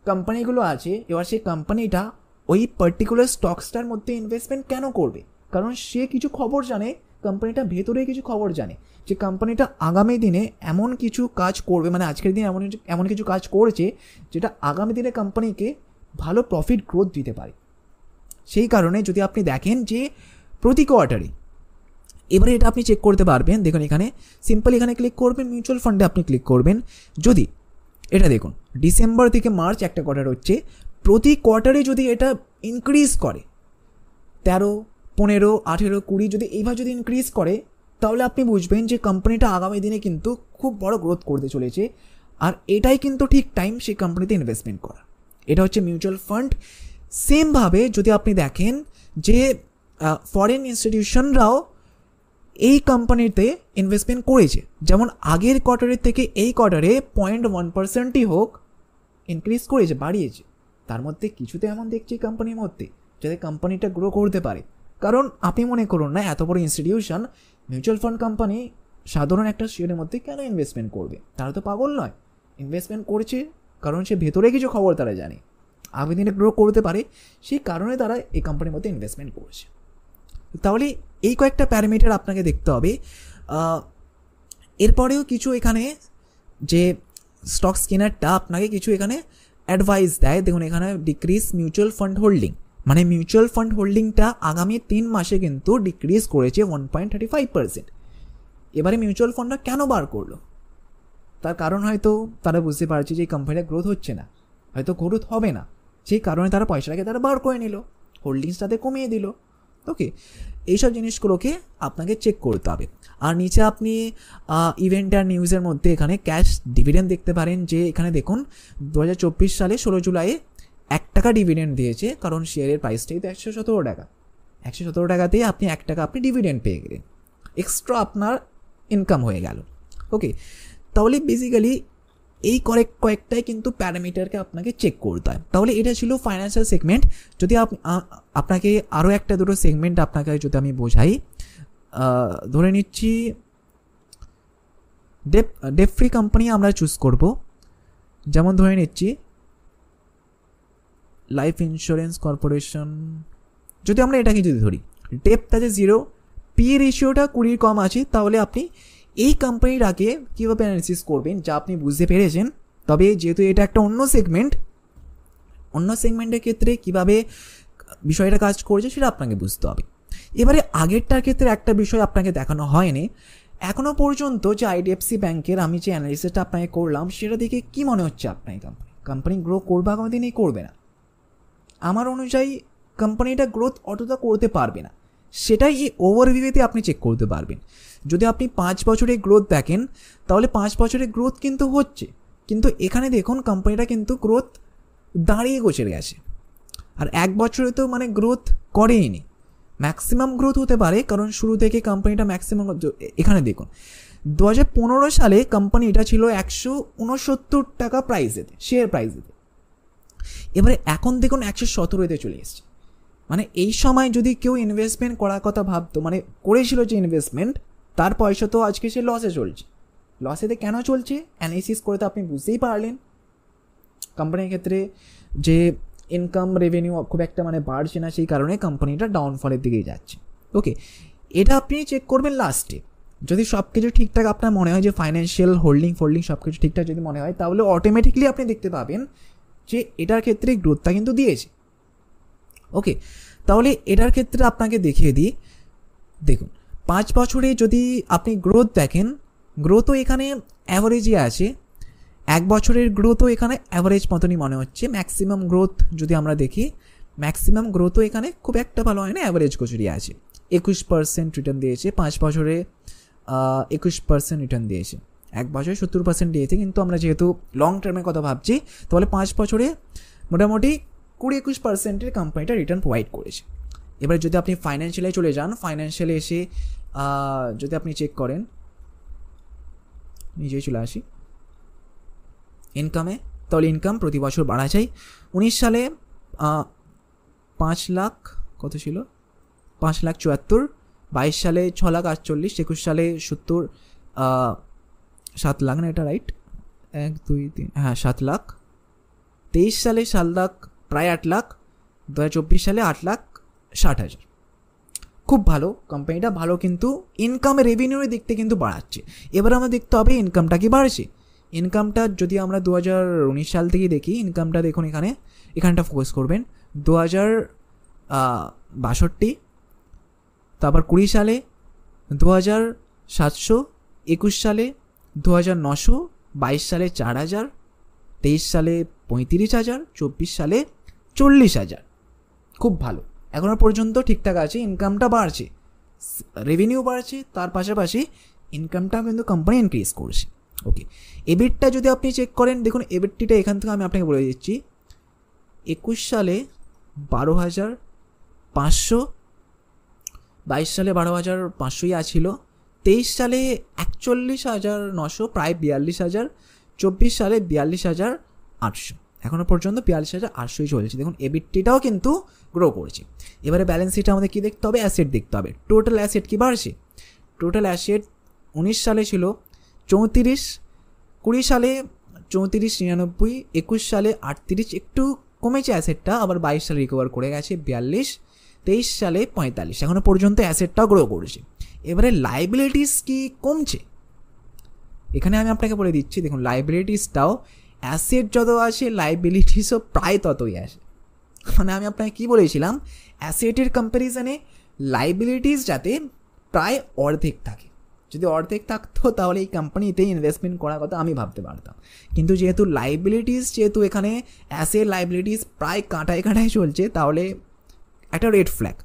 কোম্পানিগুলো আছে, এবার সেই কোম্পানিটা ওই পার্টিকুলার স্টকসটার মধ্যে ইনভেস্টমেন্ট কেন করবে? কারণ সে কিছু খবর জানে, কোম্পানিটা ভেতরে কিছু খবর জানে যে কোম্পানিটা আগামী দিনে এমন কিছু কাজ করবে, মানে আজকের দিনে এমন কিছু কাজ করেছে যেটা আগামী দিনে কোম্পানিকে ভালো প্রফিট গ্রোথ দিতে পারে। সেই কারণে যদি আপনি দেখেন যে প্রতি কোয়ার্টারে, এবারে এটা আপনি চেক করতে পারবেন। দেখুন এখানে সিম্পল, এখানে ক্লিক করবেন, মিউচুয়াল ফান্ডে আপনি ক্লিক করবেন। যদি এটা দেখুন ডিসেম্বর থেকে মার্চ একটা কোয়ার্টার হচ্ছে, প্রতি কোয়ার্টারে যদি এটা ইনক্রিজ করে 13, 15, 18, 20 যদি এইভাবে যদি ইনক্রিজ করে, তাহলে আপনি বুঝবেন যে কোম্পানিটা আগামী দিনে কিন্তু খুব বড় গ্রোথ করতে চলেছে। আর এটাই কিন্তু ঠিক টাইম সেই কোম্পানিতে ইনভেস্টমেন্ট করা। এটা হচ্ছে মিউচুয়াল ফান্ড। সেমভাবে যদি আপনি দেখেন যে ফরেন ইনস্টিটিউশনরাও এই কোম্পানিতে ইনভেস্টমেন্ট করেছে, যেমন আগের কোয়ার্টারের থেকে এই কোয়ার্টারে 0.1%ই হোক ইনক্রিজ করেছে, বাড়িয়েছে। তার মধ্যে কিছুতে এমন দেখছি কোম্পানির মধ্যে যাতে কোম্পানিটা গ্রো করতে পারে। কারণ আপনি মনে করুন না, এত বড় ইনস্টিটিউশন মিউচুয়াল ফান্ড কোম্পানি সাধারণ একটা শেয়ারের মধ্যে কেন ইনভেস্টমেন্ট করবে? তারা তো পাগল নয়, ইনভেস্টমেন্ট করেছে কারণ সে ভেতরে কিছু খবর তারা জানে আগামী দিনে গ্রো করতে পারে, সেই কারণে তারা এই কোম্পানির মধ্যে ইনভেস্টমেন্ট করছে। তাহলে এই কয়েকটা প্যারামিটার আপনাকে দেখতে হবে। এরপরেও কিছু এখানে যে স্টক স্ক্যানারটা আপনাকে কিছু এখানে অ্যাডভাইস দেয়। দেখুন এখানে ডিক্রিজ মিউচুয়াল ফান্ড হোল্ডিং, মানে মিউচুয়াল ফান্ড হোল্ডিংটা আগামী 3 মাসে কিন্তু ডিক্রিজ করেছে 1.35%। এবারে মিউচুয়াল ফান্ডটা কেন বার করলো? তার কারণ হয়তো তারা বুঝতে পারছে যে এই কোম্পানিটা গ্রোথ হচ্ছে না, হয়তো গ্রোথ হবে না, সেই কারণে তারা পয়সাটাকে তারা বার করে নিল, হোল্ডিংস তাদের কমিয়ে দিল। ওকে, এইসব জিনিসগুলোকে আপনাকে চেক করতে হবে। আর নিচে আপনি ইভেন্ট আর নিউজের মধ্যে এখানে ক্যাশ ডিভিডেন্ড দেখতে পারেন, যে এখানে দেখুন 2024 সালে 16 জুলাইয়ে 1 টাকা ডিভিডেন্ড দিয়েছে, কারণ শেয়ারের প্রাইসটাই তো 117 টাকা। 117 টাকাতেই আপনি 1 টাকা আপনি ডিভিডেন্ড পেয়ে গেলেন, এক্সট্রা আপনার ইনকাম হয়ে গেল। ওকে, তাহলে বেসিক্যালি এই কয়েকটাই কিন্তু প্যারামিটারকে আপনাকে চেক করতে হয়। তাহলে এটা ছিল ফাইন্যান্সিয়াল সেগমেন্ট। যদি আপনাকে আরও একটা দুটো সেগমেন্ট আপনাকে যদি আমি বোঝাই, ধরে নিচ্ছি ডেপ ফ্রি কোম্পানি আমরা চুজ করব। যেমন ধরে নিচ্ছি লাইফ ইন্স্যুরেন্স কর্পোরেশন, যদি আমরা এটাকে যদি ধরি, ডেপ্থ আছে 0, পি রেশিওটা 20 কম আছে, তাহলে আপনি এই কোম্পানিটাকে কীভাবে অ্যানালিসিস করবেন যা আপনি বুঝতে পেরেছেন। তবে যেহেতু এটা একটা অন্য সেগমেন্টের ক্ষেত্রে কীভাবে বিষয়টা কাজ করছে সেটা আপনাকে বুঝতে হবে। এবারে আগেরটার ক্ষেত্রে একটা বিষয় আপনাকে দেখানো হয়নি এখনও পর্যন্ত, যে আইডিএফসি ব্যাংকের আমি যে অ্যানালিসিসটা আপনাকে করলাম সেটা দেখে কী মনে হচ্ছে আপনার কোম্পানি গ্রো করবে আগামী দিনেই করবে না? আমার অনুযায়ী কোম্পানিটা গ্রোথ অতটা করতে পারবে না, সেটাই এই ওভারভিউতে আপনি চেক করতে পারবেন। যদি আপনি 5 বছরের গ্রোথ দেখেন তাহলে 5 বছরের গ্রোথ কিন্তু হচ্ছে, কিন্তু এখানে দেখুন কোম্পানিটা কিন্তু গ্রোথ দাঁড়িয়ে গোছের গেছে। আর 1 বছরে তো মানে গ্রোথ করেইনি, ম্যাক্সিমাম গ্রোথ হতে পারে, কারণ শুরু থেকে কোম্পানিটা ম্যাক্সিমাম, এখানে দেখুন 2015 সালে কোম্পানিটা ছিল 169 টাকা প্রাইসেতে, শেয়ার প্রাইসেতে। এবারে এখন দেখুন 117-তে চলে এসছে। মানে এই সময় যদি কেউ ইনভেস্টমেন্ট করার কথা ভাবতো, মানে করেছিল যে ইনভেস্টমেন্ট, তার পয়সা তো আজকে সে লসে চলছে। লসেতে কেন চলছে অ্যানালিসিস করে তো আপনি বুঝতেই পারলেন। কোম্পানির ক্ষেত্রে যে ইনকাম রেভিনিউ খুব একটা মানে বাড়ছে না, সেই কারণে কোম্পানিটা ডাউনফলের দিকেই যাচ্ছে। ওকে, এটা আপনি চেক করবেন লাস্টে। যদি সব কিছু ঠিকঠাক আপনার মনে হয়, যে ফাইন্যান্সিয়াল হোল্ডিং সব কিছু ঠিকঠাক যদি মনে হয়, তাহলে অটোমেটিকলি আপনি দেখতে পাবেন যে এটার ক্ষেত্রে গ্রোথটা কিন্তু দিয়েছে। ওকে, তাহলে এটার ক্ষেত্রে আপনাকে দেখিয়ে দিই। দেখুন 5 বছরে যদি আপনি গ্রোথ দেখেন, গ্রোথও এখানে অ্যাভারেজই আছে। 1 বছরের গ্রোথও এখানে অ্যাভারেজ মতনই মনে হচ্ছে। ম্যাক্সিমাম গ্রোথ যদি আমরা দেখি, ম্যাক্সিমাম গ্রোথও এখানে খুব একটা ভালো হয় না, অ্যাভারেজ গোছরই আছে। 21% রিটার্ন দিয়েছে 5 বছরে, 21% রিটার্ন দিয়েছে। 1 বছরে 70% দিয়েছে, কিন্তু আমরা যেহেতু লং টার্মের কথা ভাবছি, তাহলে 5 বছরে মোটামুটি 20-21%-এর কোম্পানিটা রিটার্ন প্রোভাইড করেছে। এবার যদি আপনি ফাইন্যান্সিয়ালে চলে যান, ফাইন্যান্সিয়ালে এসে যদি আপনি চেক করেন, নিজেই চলে আসি ইনকামে, তাহলে ইনকাম প্রতি বছর বাড়া চাই। 19 সালে 5 লাখ কত ছিল, 5,74,000, 22 সালে 6,48,000, 21 সালে 7 লাখ না, এটা রাইট, 1 2 3, হ্যাঁ 7 লাখ, 23 সালে 7 লাখ, প্রায় 8 লাখ, 2024 সালে 8,60,000। খুব ভালো, কোম্পানিটা ভালো, কিন্তু ইনকাম রেভিনিউর দিক থেকে কিন্তু বাড়াচ্ছে। এবার আমরা দেখতে হবে ইনকামটা কি বাড়ছে। ইনকামটা যদি আমরা 2019 সাল থেকে দেখি, ইনকামটা দেখুন এখানটা ফোকাস করবেন, 2062, তারপর 20 সালে 2,700, 21 সালে 2,900, 22 সালে 4,000, 23 সালে 35,000, 24 সালে 40,000। খুব ভালো, এখনও পর্যন্ত ঠিকঠাক আছে, ইনকামটা বাড়ছে, রেভিনিউ বাড়ছে, তার পাশাপাশি ইনকামটাও কিন্তু কোম্পানি ইনক্রিজ করছে। ওকে, এবিটটা যদি আপনি চেক করেন, দেখুন এবিটটা এখান থেকে আমি আপনাকে বলে দিচ্ছি, 21 সালে 12,500, 22 সালে 12,500ই আছিল, 23 সালে 41,900, প্রায় 42,000, 24 সালে 42,800, এখনও পর্যন্ত 42,800ই চলছে। দেখুন এবিটটাও কিন্তু গ্রো করছে। এবারে ব্যালেন্স শিটে আমাদের কী দেখতে হবে, অ্যাসেট দেখতে হবে। টোটাল অ্যাসেট কী বাড়ছে, টোটাল অ্যাসেট 19 সালে ছিল 34, 20 সালে 34, 99, 21 সালে 38, একটু কমেছে অ্যাসেটটা, আবার 22 সালে রিকভার করে গেছে 42, 23 সালে 45, এখনও পর্যন্ত অ্যাসেটটাও গ্রো করেছে। এবারে লাইবিলিটিস কি কমছে, এখানে আমি আপনাকে বলে দিচ্ছি, দেখুন লাইবিলিটিসটাও, অ্যাসেট যত আছে লাইবিলিটিসও প্রায় ততই আসে। মানে আমি আপনাকে কী বলেছিলাম, অ্যাসেটের কম্প্যারিজনে লাইবিলিটিস যাতে প্রায় অর্ধেক থাকে, যদি অর্ধেক থাকতো তাহলে এই কোম্পানিতেই ইনভেস্টমেন্ট করার কথা আমি ভাবতে পারতাম, কিন্তু যেহেতু লাইবিলিটিস, যেহেতু এখানে অ্যাসেট লাইবিলিটিস প্রায় কাঁটায় কাঁটায় চলছে, তাহলে একটা রেড ফ্ল্যাগ।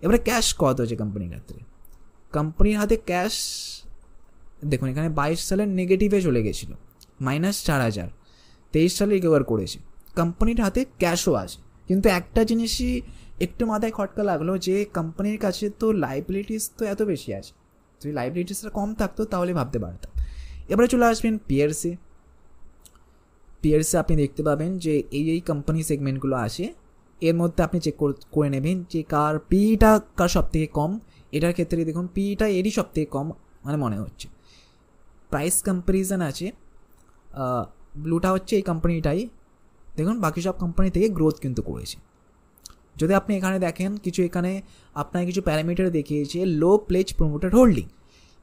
এবারে ক্যাশ কত হচ্ছে কোম্পানির ক্ষেত্রে? কোম্পানির হাতে ক্যাশ দেখুন এখানে 22 সালের নেগেটিভে চলে গেছিলো, -4,000, 23 সালে রিকভার করেছে। কোম্পানির হাতে ক্যাশও আছে, কিন্তু একটা জিনিসই একটু মাথায় খটকা লাগলো যে কোম্পানির কাছে তো লাইবিলিটিস তো এত বেশি আছে, যদি লাইবিলিটিসটা কম থাকতো তাহলে ভাবতে পারতাম। এবারে চলে আসবেন পিয়ার্সে। পিয়ার্সে আপনি দেখতে পাবেন যে এই কোম্পানি সেগমেন্টগুলো আছে, এর মধ্যে আপনি চেক করে নেবেন যে কার পিটা কার সব থেকে কম। এটার ক্ষেত্রে দেখুন পিটা এরই সব থেকে কম মানে মনে হচ্ছে। প্রাইস কম্প্যারিজন আছে, ব্লুটা হচ্ছে এই কোম্পানিটাই, দেখুন বাকি সব কোম্পানি থেকে গ্রোথ কিন্তু করেছে। যদি আপনি এখানে দেখেন কিছু, এখানে আপনার কিছু প্যারামিটার দেখিয়েছে, লো প্লেজ প্রমোটার হোল্ডিং।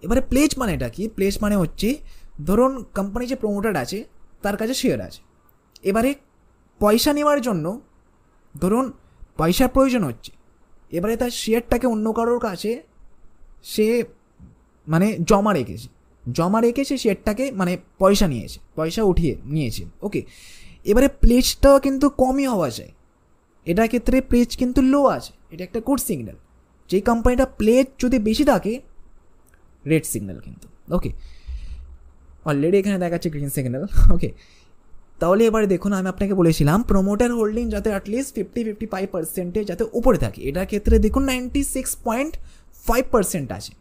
এবারে প্লেজ মানেটা কি? প্লেজ মানে হচ্ছে ধরুন কোম্পানি যে প্রমোটার আছে তার কাছে শেয়ার আছে, এবারে পয়সা নেওয়ার জন্য ধরুন পয়সার প্রয়োজন হচ্ছে, এবারে তার শেয়ারটাকে অন্য কারোর কাছে সে মানে জমা রেখেছে শেয়ারটাকে, মানে পয়সা উঠিয়ে নিয়েছে। ওকে, এবারে প্লেজটাও কিন্তু কমই হওয়া চাই, এটার ক্ষেত্রে প্লেজ কিন্তু লো আছে, এটা একটা গুড সিগন্যাল। যেই কোম্পানিটা প্লেজ যদি বেশি থাকে রেড সিগন্যাল কিন্তু। ওকে, অলরেডি এখানে দেখাচ্ছে গ্রিন সিগন্যাল। ওকে, তাহলে এবারে দেখুন আমি আপনাকে বলেছিলাম প্রমোটার হোল্ডিং যাতে অ্যাটলিস্ট 50-55% যাতে উপরে থাকে, এটার ক্ষেত্রে দেখুন 96.5% আছে।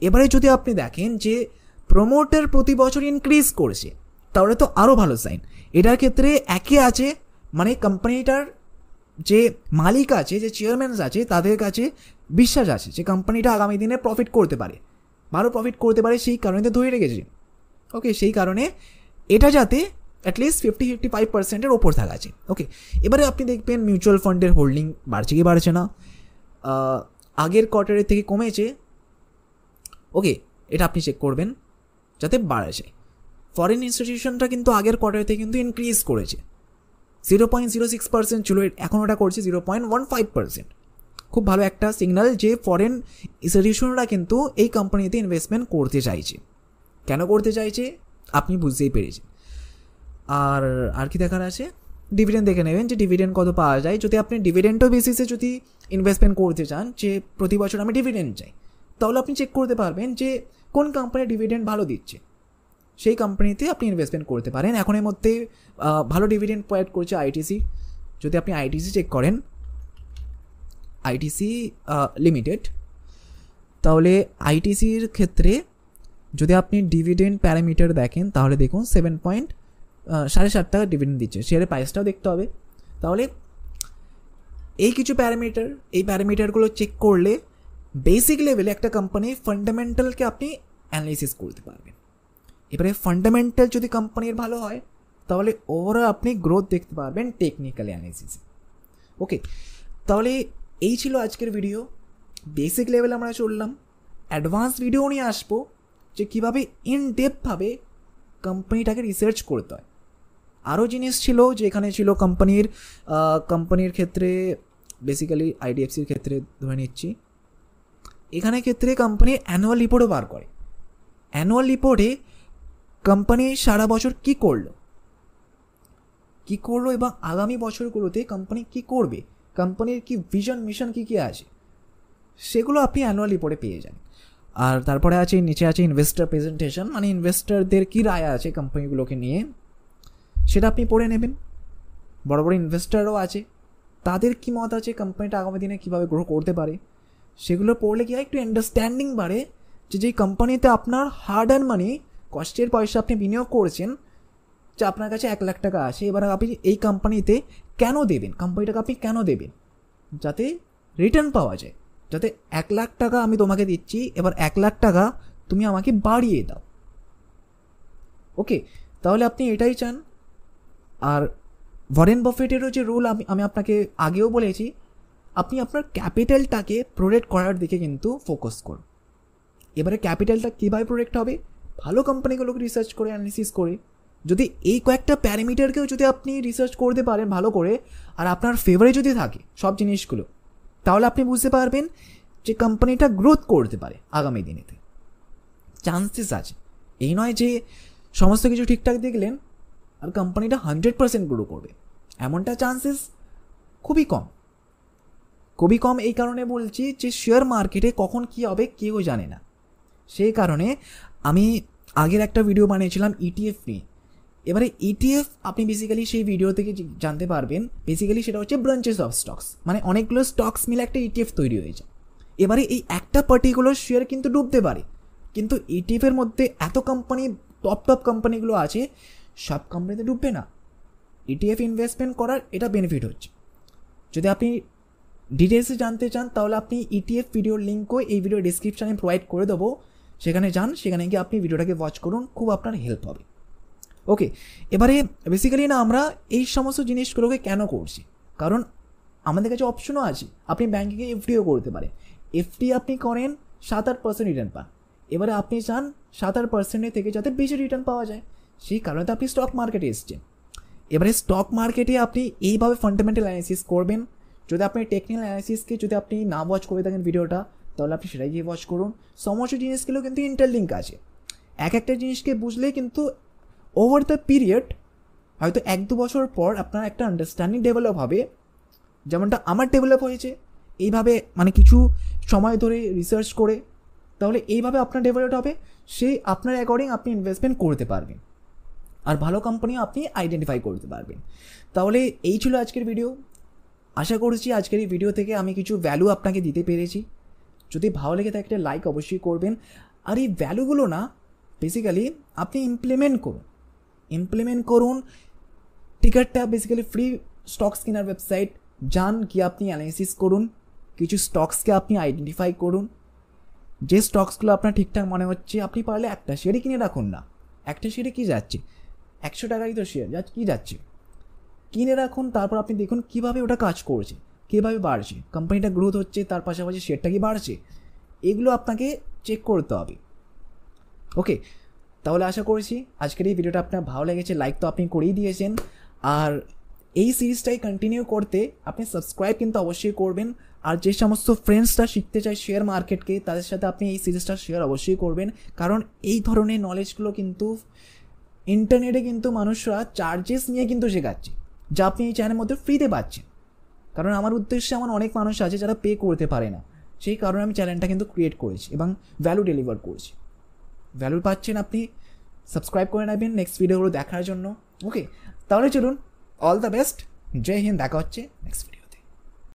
এবারে যদি আপনি দেখেন যে প্রমোটার প্রতি বছর ইনক্রিজ করছে তাহলে তো আরও ভালো সাইন। এটার ক্ষেত্রে একে আছে মানে কোম্পানিটার যে মালিক আছে, যে চেয়ারম্যান আছে, তাদের কাছে বিশ্বাস আছে যে কোম্পানিটা আগামী দিনে প্রফিট করতে পারে, ভালো প্রফিট করতে পারে, সেই কারণে তো ধরে রেখেছে। ওকে, সেই কারণে এটা যাতে অ্যাটলিস্ট 50-55%-এর ওপর থাকা আছে। ওকে, এবারে আপনি দেখবেন মিউচুয়াল ফান্ডের হোল্ডিং বাড়ছে কি বাড়ছে না, আগের কোয়ার্টারের থেকে কমেছে। ওকে, এটা আপনি চেক করবেন যাতে বাড়ছে। ফরেন ইনস্টিটিউশনটা কিন্তু আগের কোয়ার্টার থেকে কিন্তু ইনক্রিজ করেছে, 0.06% ছিল, এখন ওটা করছে 0.15%। খুব ভালো একটা সিগন্যাল যে ফরেন ইনস্টিটিউশনরা কিন্তু এই কোম্পানিতে ইনভেস্টমেন্ট করতে চাইছে। কেন করতে চাইছে আপনি বুঝতেই পেরেছেন। আর কি দেখার আছে, ডিভিডেন্ড দেখে নেবেন যে ডিভিডেন্ড কত পাওয়া যায়। যদি আপনি ডিভিডেন্ডও বেসিসে যদি ইনভেস্টমেন্ট করতে চান যে প্রতি বছর আমি ডিভিডেন্ড চাই, তাহলে আপনি চেক করতে পারবেন যে কোন কোম্পানি ডিভিডেন্ড ভালো দিচ্ছে, সেই কোম্পানিতে আপনি ইনভেস্টমেন্ট করতে পারেন। এখন এর মধ্যে ভালো ডিভিডেন্ড প্রোভাইড করছে আইটিসি। যদি আপনি আইটিসি চেক করেন, আইটিসি লিমিটেড, তাহলে আইটিসির ক্ষেত্রে যদি আপনি ডিভিডেন্ড প্যারামিটার দেখেন তাহলে দেখুন 7.7 টাকা ডিভিডেন্ড দিচ্ছে। শেয়ারের প্রাইসটাও দেখতে হবে। তাহলে এই কিছু প্যারামিটার, এই প্যারামিটারগুলো চেক করলে বেসিক লেভেলে একটা কোম্পানির ফান্ডামেন্টালকে আপনি অ্যানালিসিস করতে পারবেন। এবারে ফান্ডামেন্টাল যদি কোম্পানির ভালো হয় তাহলে ওভারঅল আপনি গ্রোথ দেখতে পারবেন টেকনিক্যাল অ্যানালিসিসে। ওকে, তাহলে এই ছিল আজকের ভিডিও। বেসিক লেভেলে আমরা চললাম, অ্যাডভান্স ভিডিও নিয়ে আসবো যে কীভাবে ইন ডেপথভাবে কোম্পানিটাকে রিসার্চ করতে হয়। আরও জিনিস ছিল যে এখানে ছিল কোম্পানির ক্ষেত্রে, বেসিক্যালি আইডিএফসির ক্ষেত্রে ধরে নিচ্ছি, এখানে ক্ষেত্রে কোম্পানি অ্যানুয়াল রিপোর্টও বার করে। অ্যানুয়াল রিপোর্টে কোম্পানি সারা বছর কী করলো এবং আগামী বছরগুলোতে কোম্পানি কী করবে, কোম্পানির কি ভিশন মিশন কী কী আছে, সেগুলো আপনি অ্যানুয়াল রিপোর্টে পেয়ে যান। আর তারপরে আছে নিচে আছে ইনভেস্টার প্রেজেন্টেশন, মানে ইনভেস্টারদের কী রায় আছে কোম্পানিগুলোকে নিয়ে, সেটা আপনি পড়ে নেবেন। বড় বড় ইনভেস্টারও আছে, তাদের কী মত আছে কোম্পানিটা আগামী দিনে কীভাবে গ্রো করতে পারে, সেগুলো পড়লে কি হয় একটু আন্ডারস্ট্যান্ডিং বাড়ে যে যেই কোম্পানিতে আপনার হার্ড আর্ন মানি, কষ্টের পয়সা আপনি বিনিয়োগ করছেন, যে আপনার কাছে 1 লাখ টাকা আছে, এবার আপনি এই কোম্পানিতে কেন দেবেন, কোম্পানিটাকে আপনি কেন দেবেন, যাতে রিটার্ন পাওয়া যায়, যাতে 1 লাখ টাকা আমি তোমাকে দিচ্ছি, এবার 1 লাখ টাকা তুমি আমাকে বাড়িয়ে দাও। ওকে, তাহলে আপনি এটাই চান। আর ওয়ারেন বাফেটেরও যে রুল আমি আপনাকে আগেও বলেছি, আপনি আপনার ক্যাপিটালটাকে প্রোটেক্ট করার দিকে কিন্তু ফোকাস করুন। এবারে ক্যাপিটালটা কীভাবে প্রোটেক্ট হবে, ভালো কোম্পানিগুলোকে রিসার্চ করে অ্যানালিসিস করে, যদি এই কয়েকটা প্যারামিটারকেও যদি আপনি রিসার্চ করতে পারেন ভালো করে, আর আপনার ফেভারে যদি থাকে সব জিনিসগুলো, তাহলে আপনি বুঝতে পারবেন যে কোম্পানিটা গ্রোথ করতে পারে আগামী দিনেতে। চান্সেস আছে। এই নয় যে সমস্ত কিছু ঠিকঠাক দেখলেন আর কোম্পানিটা 100% গ্রো করবে, এমনটা চান্সেস খুবই কম। খুবই কম এই কারণে বলছি যে শেয়ার মার্কেটে কখন কী হবে কেউ জানে না। সেই কারণে আমি আগের একটা ভিডিও বানিয়েছিলাম ইটিএফ নিয়ে। এবারে ইটিএফ আপনি বেসিক্যালি সেই ভিডিও থেকে জানতে পারবেন, বেসিক্যালি সেটা হচ্ছে ব্রাঞ্চেস অফ স্টকস, মানে অনেকগুলো স্টকস মিলে একটা ইটিএফ তৈরি হয়েছে। এবারে এই একটা পার্টিকুলার শেয়ার কিন্তু ডুবতে পারে, কিন্তু ইটিএফের মধ্যে এত কোম্পানি, টপ কোম্পানিগুলো আছে, সব কোম্পানিতে ডুববে না। ইটিএফ ইনভেস্টমেন্ট করার এটা বেনিফিট হচ্ছে। যদি আপনি ডিটেলসে জানতে চান তাহলে আপনি ইটিএফ ভিডিওর লিঙ্কও এই ভিডিও ডিসক্রিপশানে প্রোভাইড করে দেবো, সেখানে যান, সেখানে গিয়ে আপনি ভিডিওটাকে ওয়াচ করুন, খুব আপনার হেল্প হবে। ওকে, এবারে বেসিক্যালি না আমরা এই সমস্ত জিনিসগুলোকে কেন করছি, কারণ আমাদের কাছে অপশনও আছে। আপনি ব্যাঙ্কিংয়ে এফডিও করতে পারেন, এফডি আপনি করেন 7-8% রিটার্ন পান। এবারে আপনি চান 7-8% থেকে যাতে বেশি রিটার্ন পাওয়া যায়, সেই কারণে তো আপনি স্টক মার্কেটে এসছেন। এবারে স্টক মার্কেটে আপনি এইভাবে ফান্ডামেন্টাল অ্যানালিসিস করবেন। যদি আপনি টেকনিক্যাল অ্যানালিসিসকে যদি আপনি না ওয়াচ করে থাকেন ভিডিওটা, তাহলে আপনি সেটাই গিয়ে ওয়াচ করুন। সমস্ত জিনিসগুলো কিন্তু ইন্টারলিঙ্ক আছে, এক একটা জিনিসকে বুঝলে কিন্তু ওভার দ্য পিরিয়ড হয়তো 1-2 বছর পর আপনার একটা আন্ডারস্ট্যান্ডিং ডেভেলপ হবে, যেমনটা আমার ডেভেলপ হয়েছে এইভাবে, মানে কিছু সময় ধরে রিসার্চ করে। তাহলে এইভাবে আপনার ডেভেলপ হবে, সেই আপনার অ্যাকর্ডিং আপনি ইনভেস্টমেন্ট করতে পারবেন, আর ভালো কোম্পানিও আপনি আইডেন্টিফাই করতে পারবেন। তাহলে এই ছিল আজকের ভিডিও। আশা করছি আজকের এই ভিডিও থেকে আমি কিছু ভ্যালু আপনাকে দিতে পেরেছি। যদি ভালো লেগে থাকে একটা লাইক অবশ্যই করবেন। আর এই ভ্যালুগুলো না বেসিক্যালি আপনি ইমপ্লিমেন্ট করুন। টিকারটা বেসিক্যালি ফ্রি স্টকস কেনার ওয়েবসাইট, যান গিয়ে আপনি অ্যানালিসিস করুন, কিছু স্টকসকে আপনি আইডেন্টিফাই করুন। যে স্টকসগুলো আপনার ঠিকঠাক মনে হচ্ছে আপনি পারলে একটা শেয়ারই কিনে রাখুন না। একটা শেয়ারে কী যাচ্ছে, 100 টাকারই তো শেয়ার কী যাচ্ছে, কিনে রাখুন। তারপর আপনি দেখুন কীভাবে ওটা কাজ করছে, কীভাবে বাড়ছে, কোম্পানিটা গ্রোথ হচ্ছে, তার পাশাপাশি শেয়ারটা কি বাড়ছে, এগুলো আপনাকে চেক করতে হবে। ওকে, তাহলে আশা করছি আজকের এই ভিডিওটা আপনার ভালো লেগেছে, লাইক তো আপনি করেই দিয়েছেন। আর এই সিরিজটাই কন্টিনিউ করতে আপনি সাবস্ক্রাইব কিন্তু অবশ্যই করবেন। আর যে সমস্ত ফ্রেন্ডসরা শিখতে চায় শেয়ার মার্কেটকে, তাদের সাথে আপনি এই সিরিজটা শেয়ার অবশ্যই করবেন, কারণ এই ধরনের নলেজগুলো কিন্তু ইন্টারনেটে কিন্তু মানুষরা চার্জেস নিয়ে কিন্তু শেখাচ্ছে, যা আপনি এই চ্যানেলের মধ্যে ফ্রিতে পাচ্ছেন। কারণ আমার উদ্দেশ্যে আমার অনেক মানুষ আছে যারা পে করতে পারে না, সেই কারণে আমি চ্যানেলটা কিন্তু ক্রিয়েট করেছি এবং ভ্যালু ডেলিভার করছি। ভ্যালু পাচ্ছেন, আপনি সাবস্ক্রাইব করে নেবেন নেক্সট ভিডিওগুলো দেখার জন্য। ওকে, তাহলে চলুন, অল দ্য বেস্ট, জয় হিন্দ, দেখা হচ্ছে নেক্সট ভিডিও।